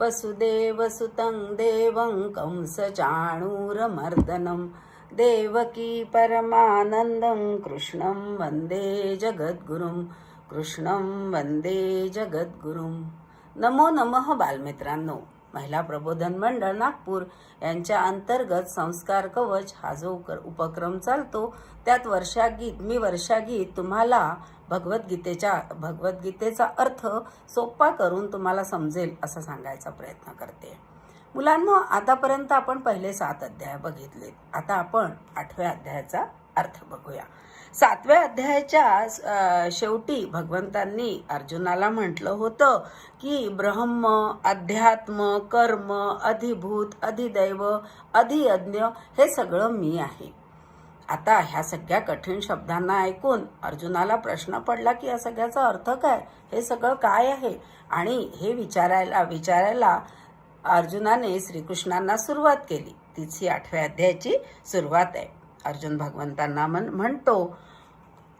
वसुदेवसुतं देवं कंसचाणूरमर्दनं देवकी परमानन्दं कृष्णं वन्दे जगद्गुरुं नमो नमः बालमित्रांनो, महिला प्रबोधन मंडळ नागपूर यांच्या अंतर्गत संस्कार कवच हा जो उपक्रम चालतो त्यात वर्षागीत तुम्हाला भगवद्गीतेचा अर्थ सोपा करून तुम्हाला समजेल असं सांगायचा प्रयत्न करते. मुलांनो, आतापर्यंत आपण पहिले 7 अध्याय बघितलेत. आता आपण 8व्या अध्यायाचा अर्थ बघूया. 7व्या अध्यायाच्या शेवटी भगवंतांनी अर्जुनाला म्हटलं होतं की ब्रह्म, अध्यात्म, कर्म, अधिभूत, अधिदैव, अधियज्ञ हे सगळं मी आहे. आता ह्या सगळ्या कठीण शब्दांना ऐकून अर्जुनाला प्रश्न पडला की या सगळ्याचा अर्थ काय, हे सगळं काय आहे. आणि हे विचारायला अर्जुनाने श्रीकृष्णांना सुरुवात केली. तीच ही 8व्या अध्यायाची सुरुवात आहे. अर्जुन भगवंतांना म्हणतो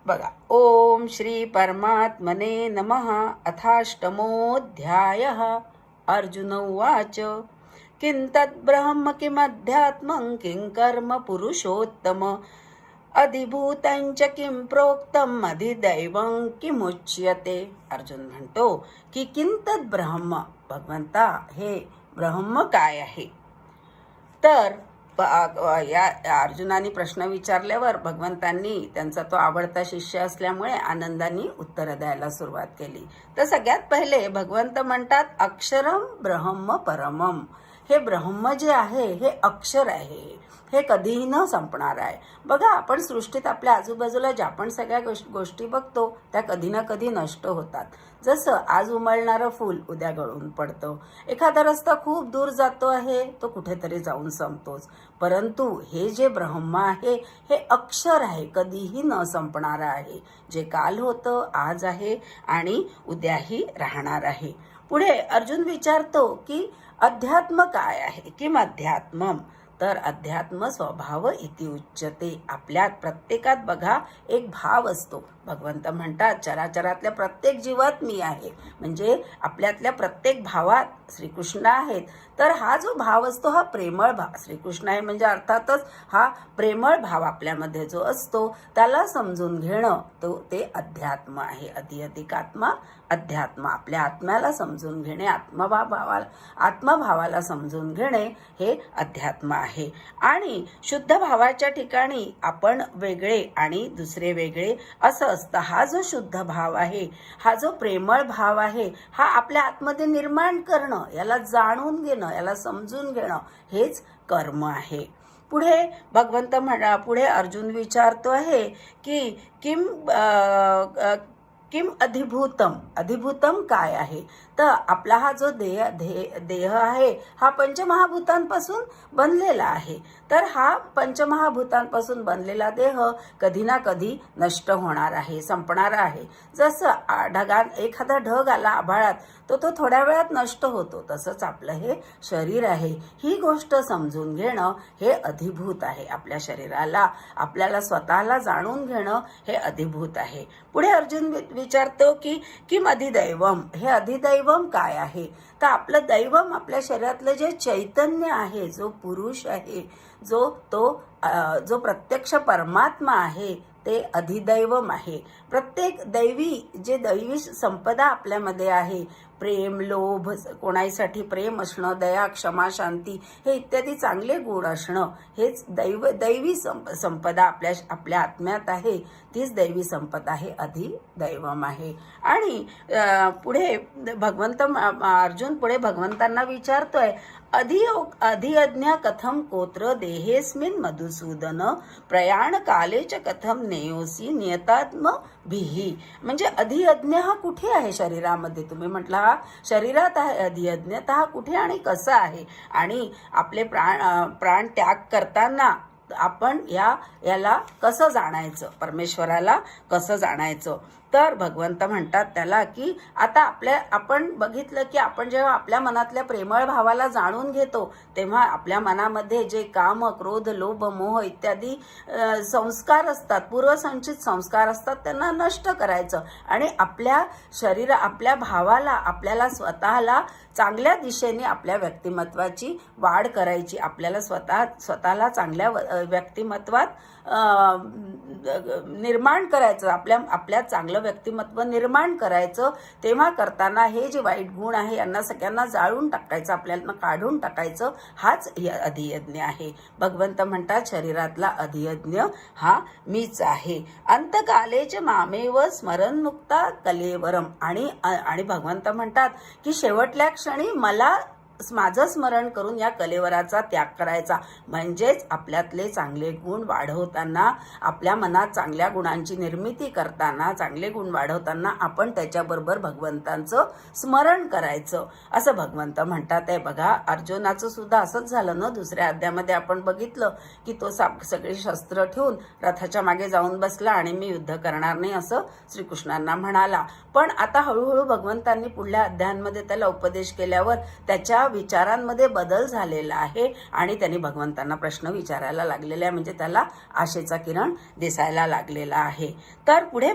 बघा, ओम श्री परमात्मने नमः. अथाष्टमोऽध्यायः. अर्जुन उवाच, किं तद्ब्रह्म किमध्यात्मं किं कर्म पुरुषोत्तम अधिभूतं च किं प्रोक्तम अधिदैवं किमुच्यते. अर्जुन म्हणतो की किं तद्ब्रह्म, भगवंता हे ब्रह्म काय आहे. तर या अर्जुनाने प्रश्न विचारल्यावर भगवंतांनी त्यांचा तो आवडता शिष्य असल्यामुळे आनंदाने उत्तर द्यायला सुरुवात केली. तर सगळ्यात पहिले भगवंत म्हणतात, अक्षरम ब्रह्म परमम. हे ब्रह्म जे आहे हे अक्षर आहे, हे कधीही न संपणार आहे. बघा, आपण सृष्टीत आपल्या आजूबाजूला ज्या पण सगळ्या गोष्टी बघतो त्या कधी ना कधी नष्ट होतात. जसं आज उमलणारं फूल उद्या गळून पडतं. एखादा रस्ता खूप दूर जातो आहे, तो कुठेतरी जाऊन संपतोच. परंतु हे जे ब्रह्म आहे हे अक्षर आहे, कधीही न संपणारं आहे. जे काल होतं, आज आहे आणि उद्याही राहणार आहे. पुढे अर्जुन विचारतो की अध्यात्म काय आहे, किम अध्यात्मम. तर अध्यात्म स्वभाव इति उच्यते. आपल्यात प्रत्येकात बघा एक भाव असतो. भगवंत म्हणतात, चराचरातल्या प्रत्येक जीवात मी आहे. म्हणजे आपल्यातल्या प्रत्येक भावात श्रीकृष्ण आहेत. तर हा जो भाव असतो हा प्रेमळ भाव. श्रीकृष्ण आहे म्हणजे अर्थातच हा प्रेमळ भाव आपल्यामध्ये जो असतो त्याला समजून घेणं ते अध्यात्म आहे. अधिकात्मा अध्यात्म. आपल्या आत्म्याला समजून घेणे, आत्मभावाला समजून घेणे हे अध्यात्म आहे. आणि शुद्ध भावाच्या ठिकाणी आपण वेगळे आणि दुसरे वेगळे असं असतं. हा जो शुद्ध भाव आहे, हा जो प्रेमळ भाव आहे, हा आपल्या आतमध्ये निर्माण करणं, याला जाणून घेणं, याला समजून घेणं हेच कर्म आहे. पुढे अर्जुन विचारतो आहे की किम अधिभूतम काय आहे. तर आपला हा जो देह आहे हा पंचमहाभूतांपासून बनलेला आहे. तर हा पंचमहाभूतांपासून बनलेला देह कधी ना कधी नष्ट होणार आहे, संपणार आहे. जसं एखादा ढग आला आभाळात, तो थोड्या वेळात नष्ट होतो, तसंच आपलं हे शरीर आहे. ही गोष्ट समजून घेणं हे अधिभूत आहे. आपल्या शरीराला, आपल्याला स्वतःला जाणून घेणं हे अधिभूत आहे. पुढे अर्जुन विचारतो की किम अधिदैवम. हे अधिदैवम काय आहे. तर आपलं दैवम आपल्या शरीरातलं जे चैतन्य आहे, जो पुरुष आहे, जो प्रत्यक्ष परमात्मा आहे ते अधिदैवम आहे. प्रत्येक दैवी संपदा आपल्यामध्ये आहे, प्रेम, लोभ, कोणासाठी प्रेम असणं, दया, क्षमा, शांती हे इत्यादी चांगले गुण असणं हेच दैवी संपदा आपल्या आत्म्यात आहे. तीच दैवी संपदा आहे, अधिदैवम आहे. आणि पुढे अर्जुन भगवंतांना विचारतोय, अधियज्ञ कथम कोत्र देहेस्मिन मधुसूदन प्रयाण काले च कथम नेयोसी नियतात्म भिही. म्हणजे अधियज्ञ हा कुठे आहे शरीरामध्ये. तुम्ही म्हटलं हा शरीरात आहे अधियज्ञ, तर हा कुठे आणि कसा आहे. आणि आपले प्राण त्याग करताना आपण याला कसं जाणायचं, परमेश्वराला कसं जाणायचं. तर भगवंत म्हणतात त्याला की आता आपण बघितलं की आपण जेव्हा आपल्या मनातल्या प्रेमळ भावाला जाणून घेतो तेव्हा आपल्या मनामध्ये जे काम, क्रोध, लोभ, मोह इत्यादी संस्कार असतात, पूर्वसंचित संस्कार असतात, त्यांना नष्ट करायचं आणि आपल्या भावाला, आपल्याला स्वतःला चांगल्या दिशेने आपल्या व्यक्तिमत्वाची वाढ करायची, आपल्याला स्वतःला चांगल्या व्यक्तिमत्वात निर्माण करायचं, आपल्या चांगलं व्यक्तिमत्व निर्माण करायचं. तेव्हा करताना हे जे वाईट गुण आहे यांना सगळ्यांना जाळून टाकायचं, आपल्याला काढून टाकायचं. हाच अधियज्ञ आहे. भगवंत म्हणतात शरीरातला अधियज्ञ हा मीच आहे. अंतकालेच मामेव स्मरणमुक्ता कलेवरम. आणि भगवंत म्हणतात की शेवटल्या क्षणी मला माझं स्मरण करून या कलेवराचा त्याग करायचा. म्हणजेच आपल्यातले चांगले गुण वाढवताना, आपल्या मनात चांगल्या गुणांची निर्मिती करताना, चांगले गुण वाढवताना आपण त्याच्याबरोबर भगवंतांचं स्मरण करायचं असं भगवंत म्हणतात आहे. बघा अर्जुनाचं सुद्धा असंच झालं ना. दुसऱ्या अध्यायामध्ये आपण बघितलं की तो सगळे शस्त्र ठेवून रथाच्या मागे जाऊन बसला आणि मी युद्ध करणार नाही असं श्रीकृष्णांना म्हणाला. पण आता हळूहळू भगवंतांनी पुढल्या अध्यायांमध्ये त्याला उपदेश केल्यावर त्याच्या विचारांमध्ये बदल झालेला आहे आणि त्यांनी भगवंतांना प्रश्न विचारायला लागलेला आहे. म्हणजे त्याला आशेचा किरण दिसायला लागलेला आहे. तर पुढे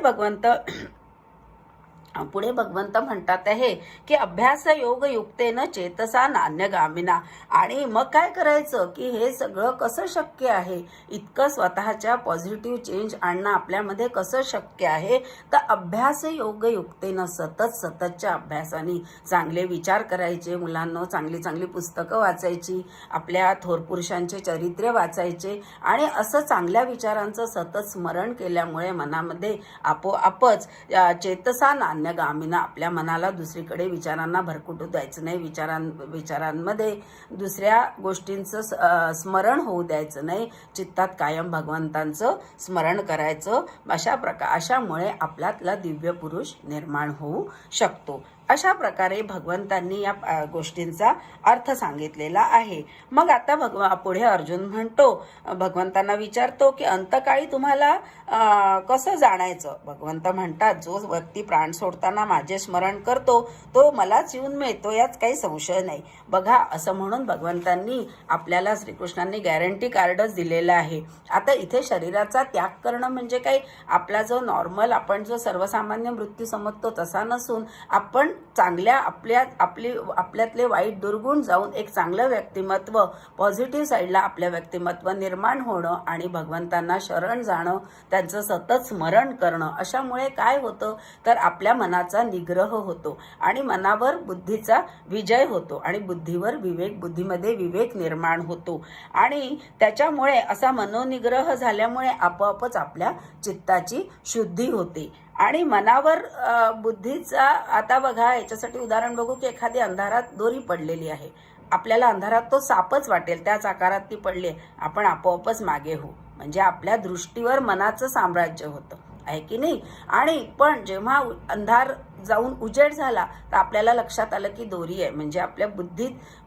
भगवंत म्हणतात आहे की अभ्यास योग युक्तेन चेतसा नान्यगामिना. आणि मग काय करायचं की हे सगळं कसं शक्य आहे, इतकं स्वतःच्या पॉझिटिव्ह चेंज आणणं आपल्यामध्ये कसं शक्य आहे. तर अभ्यास योग युक्तेनं सततच्या अभ्यासाने चांगले विचार करायचे, मुलांना चांगली चांगली पुस्तकं वाचायची, आपल्या थोर पुरुषांचे चरित्र वाचायचे आणि असं चांगल्या विचारांचं सतत स्मरण केल्यामुळे मनामध्ये आपोआपच चेतसा नान्य गामिना, आपल्या मनाला दुसरीकडे विचारांना भरकटू द्यायचं नाही, विचारांमध्ये दुसऱ्या गोष्टींचं स्मरण होऊ द्यायचं नाही, चित्तात कायम भगवंतांचं स्मरण करायचं. अशामुळे आपल्यातला दिव्य पुरुष निर्माण होऊ शकतो. अशा प्रकारे भगवंतांनी या गोष्टींचा अर्थ सांगितलेला आहे. मग आता पुढे अर्जुन म्हणतो, भगवंतांना विचारतो की अंतकाळी तुम्हाला कसं जाणायचं. भगवंत म्हणतात जो व्यक्ती प्राण सोडताना माझे स्मरण करतो तो मलाच येऊन मिळतो, यात काही संशय नाही. बघा असं म्हणून भगवंतांनी आपल्याला, श्रीकृष्णांनी गॅरंटी कार्डच दिलेलं आहे. आता इथे शरीराचा त्याग करणं म्हणजे काही आपला जो नॉर्मल, आपण जो सर्वसामान्य मृत्यू समजतो तसा नसून आपण चांगल्या आपल्यातले वाईट दुर्गुण जाऊन एक चांगलं व्यक्तिमत्व, पॉझिटिव्ह साईडला आपल्या व्यक्तिमत्व निर्माण होणं आणि भगवंतांना शरण जाणं, त्यांचं सतत स्मरण करणं. अशामुळे काय होतं तर आपल्या मनाचा निग्रह होतो आणि मनावर बुद्धीचा विजय होतो आणि बुद्धीमध्ये विवेक निर्माण होतो आणि त्याच्यामुळे असा मनोनिग्रह झाल्यामुळे आपोआपच आपल्या चित्ताची शुद्धी होते आणि मनावर बुद्धीचा. आता बघा याच्यासाठी उदाहरण बघू की एखादी अंधारात दोरी पडलेली आहे, आपल्याला अंधारात तो सापच वाटेल, त्याच आकारात ती पडली, आपण आपोआपच मागे होऊ. म्हणजे आपल्या दृष्टीवर मनाचं साम्राज्य होतं, आहे की नाही. आणि पण जेव्हा अंधार जाऊन उजेड झाला तर आपल्याला लक्षात आलं की दोरी आहे, म्हणजे आपल्या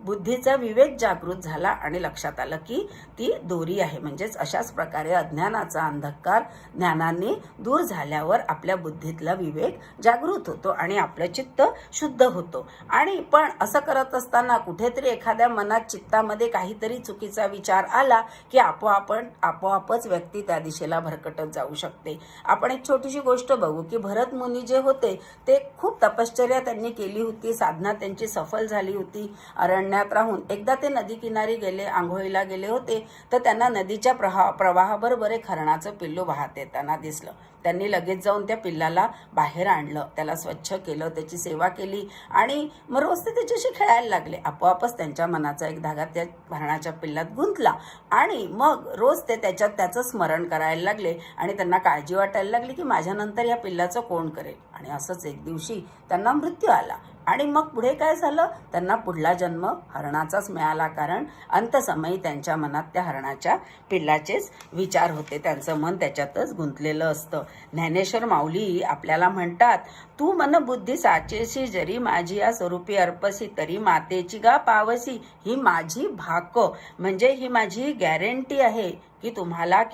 बुद्धीचा विवेक जागृत झाला आणि लक्षात आलं की ती दोरी आहे. म्हणजेच अशाच प्रकारे अज्ञानाचा अंधकार ज्ञानाने दूर झाल्यावर आपल्या बुद्धीतला विवेक जागृत होतो आणि आपलं चित्त शुद्ध होतो. आणि पण असं करत असताना कुठेतरी एखाद्या मनात, चित्तामध्ये काहीतरी चुकीचा विचार आला की आपोआपच व्यक्ती त्या दिशेला भरकटत जाऊ शकते. आपण एक छोटीशी गोष्ट बघू की भरत मुनी जे होते ते खूप तपश्चर्या त्यांनी केली होती, साधना त्यांची सफल झाली होती. अरण्यात राहून एकदा ते नदी किनारी गेले, आंघोळीला गेले होते, तर त्यांना नदीच्या प्रवाहाबरोबर एक हरणाचं पिल्लू वाहत येताना दिसलं. त्यांनी लगेच जाऊन त्या पिल्लाला बाहेर आणलं, त्याला स्वच्छ केलं, त्याची सेवा केली आणि मग रोज ते त्याच्याशी खेळायला लागले. आपोआपच त्यांच्या मनाचा एक धागा त्या हरणाच्या पिल्लात गुंतला आणि मग रोज ते त्याचं स्मरण करायला लागले आणि त्यांना काळजी वाटायला लागली की माझ्यानंतर या पिल्लाचं कोण करेल. आणि असंच एक दिवशी त्यांना मृत्यू आला आणि मग पुढे काय झालं, त्यांना पुढला जन्म हरणाचाच मिळाला, कारण अंतसमयी त्यांच्या मनात त्या हरणाच्या पिल्लाचेच विचार होते, त्यांचं मन त्याच्यातच गुंतलेलं असतं. ज्ञानेश्वर माऊली आपल्याला म्हणतात, तू मन बुद्धी साचेशी जरी माझी या स्वरूपी अर्पसी, तरी मातेची गा पावसी. ही माझी भाक, म्हणजे ही माझी गॅरंटी आहे की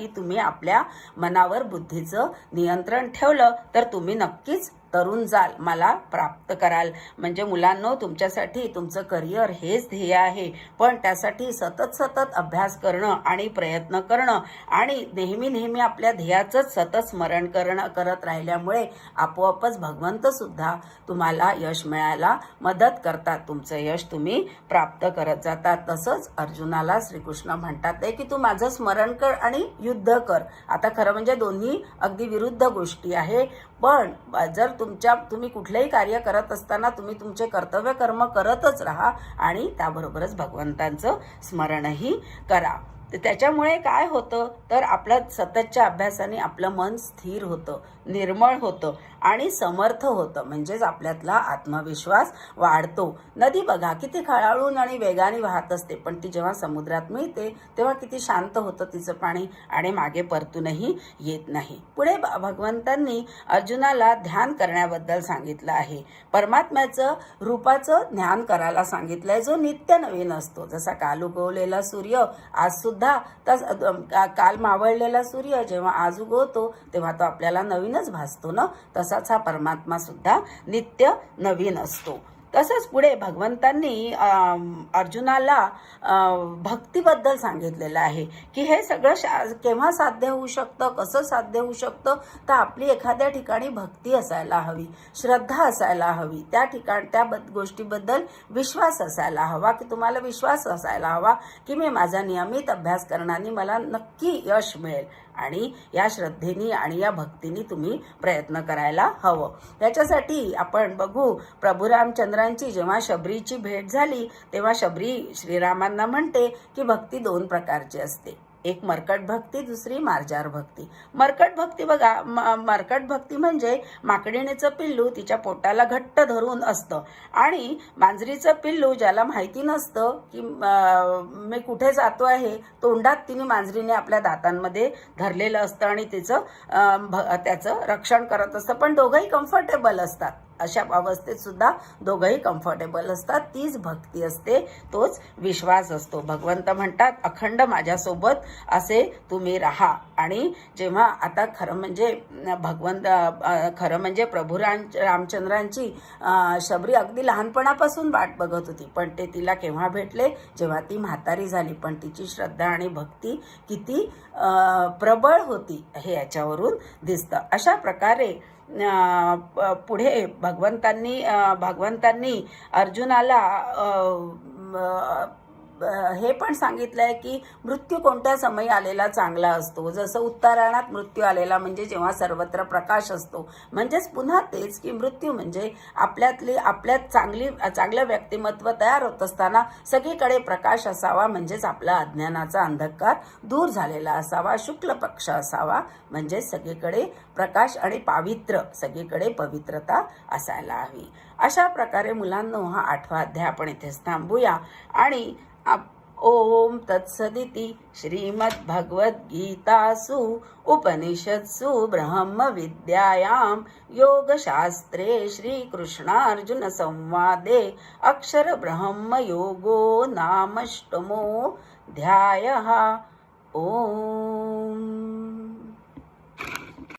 तुम्ही आपल्या मनावर बुद्धीचं नियंत्रण ठेवलं तर तुम्ही नक्कीच तरुण जाल, मला प्राप्त कराल. म्हणजे मुलांनो, तुमच्यासाठी तुमचं करिअर हेच ध्येय आहे, पण त्यासाठी सतत अभ्यास करणं आणि प्रयत्न करणं आणि नेहमी आपल्या ध्येयाचंच सतत स्मरण करत राहिल्यामुळे आपोआपच भगवंत सुद्धा तुम्हाला यश मिळायला मदत करतात, तुमचं यश तुम्ही प्राप्त करत जातात. तसंच अर्जुनाला श्रीकृष्ण म्हणतात की तू माझं स्मरण कर आणि युद्ध कर. आता खरं म्हणजे दोन्ही अगदी विरुद्ध गोष्टी आहे, पण जर तुम्ही कुठलेही कार्य करत असताना तुम्ही तुमचे कर्तव्य कर्म करतच राहा आणि त्याबरोबरच भगवंतांचं स्मरणही करा. त्याच्यामुळे काय होतं तर आपलं सततच्या अभ्यासाने आपलं मन स्थिर होतं, निर्मळ होतं आणि समर्थ होतं, म्हणजेच आपल्यातला आत्मविश्वास वाढतो. नदी बघा किती खळाळून आणि वेगाने वाहत असते, पण ती जेव्हा समुद्रात मिळते तेव्हा किती शांत होतं तिचं पाणी आणि मागे परतूनही येत नाही. पुढे भगवंतांनी अर्जुनाला ध्यान करण्याबद्दल सांगितलं आहे. परमात्म्याचं रूपाचं ध्यान करायला सांगितलंय, जो नित्य नवीन असतो. जसा काल उगवलेला सूर्य आज सुद्धा काल मावळलेला सूर्य जेव्हा आज उगवतो तेव्हा तो आपल्याला नवीनच भासतो ना, तसाच हा परमात्मा सुद्धा नित्य नवीन असतो. तसंच पुढे भगवंतांनी अर्जुनाला भक्तीबद्दल सांगितलेलं आहे की हे सगळं केव्हा साध्य होऊ शकतं, कसं साध्य होऊ शकतं, तर आपली एखाद्या ठिकाणी भक्ती असायला हवी, श्रद्धा असायला हवी, त्या गोष्टीबद्दल विश्वास असायला हवा, की तुम्हाला विश्वास असायला हवा की मी माझा नियमित अभ्यास करण्याने मला नक्की यश मिळेल, आणि या श्रद्धेनी आणि या भक्तीनी तुम्ही प्रयत्न करायला हवं. त्याच्यासाठी आपण बघू, प्रभू रामचंद्रांची जेव्हा शबरीची भेट झाली तेव्हा शबरी श्रीरामांना म्हणते की भक्ती 2 प्रकारची असते, एक मर्कट भक्ती, दुसरी मार्जार भक्ती. मर्कट भक्ती बघा, मर्कट भक्ती म्हणजे माकडिणीचं पिल्लू तिच्या पोटाला घट्ट धरून असतं आणि मांजरीचं पिल्लू ज्याला माहिती नसतं की मी कुठे जातो आहे, तोंडात तिने मांजरीने आपल्या दातांमध्ये धरलेलं असतं आणि त्याचं रक्षण करत असतं, पण दोघंही कम्फर्टेबल असतात. अशा अवस्थेत सुद्धा दोघंही कम्फर्टेबल असतात. तीच भक्ती असते, तोच विश्वास असतो. भगवंत म्हणतात, अखंड माझ्यासोबत असे तुम्ही राहा. आणि जेव्हा आता खरं म्हणजे प्रभू रामचंद्रांची शबरी अगदी लहानपणापासून वाट बघत होती, पण ते तिला केव्हा भेटले, जेव्हा ती म्हातारी झाली. पण तिची श्रद्धा आणि भक्ती किती प्रबळ होती हे याच्यावरून दिसतं. अशा प्रकारे पुढे भगवंतांनी अर्जुनाला हे पण सांगितलंय की मृत्यू कोणत्या समयी आलेला चांगला असतो. जसं उत्तरायणात मृत्यू आलेला म्हणजे जेव्हा सर्वत्र प्रकाश असतो, म्हणजेच पुन्हा तेच की मृत्यू म्हणजे आपल्यात चांगलं व्यक्तिमत्व तयार होत असताना सगळीकडे प्रकाश असावा, म्हणजेच आपला अज्ञानाचा अंधकार दूर झालेला असावा, शुक्ल पक्ष असावा, म्हणजे सगळीकडे प्रकाश आणि पावित्र्य, सगळीकडे पवित्रता असायला हवी. अशा प्रकारे मुलांनो, हा 8वा अध्याय आपण इथेच थांबूया आणि ओम तत्सदिति श्रीमद्भगवद्गीतासु उपनिषत्सु ब्रह्मविद्यायां योगशास्त्रे श्रीकृष्णार्जुन संवादे अक्षरब्रह्मयोगो नाम 8मो अध्यायः. ओम.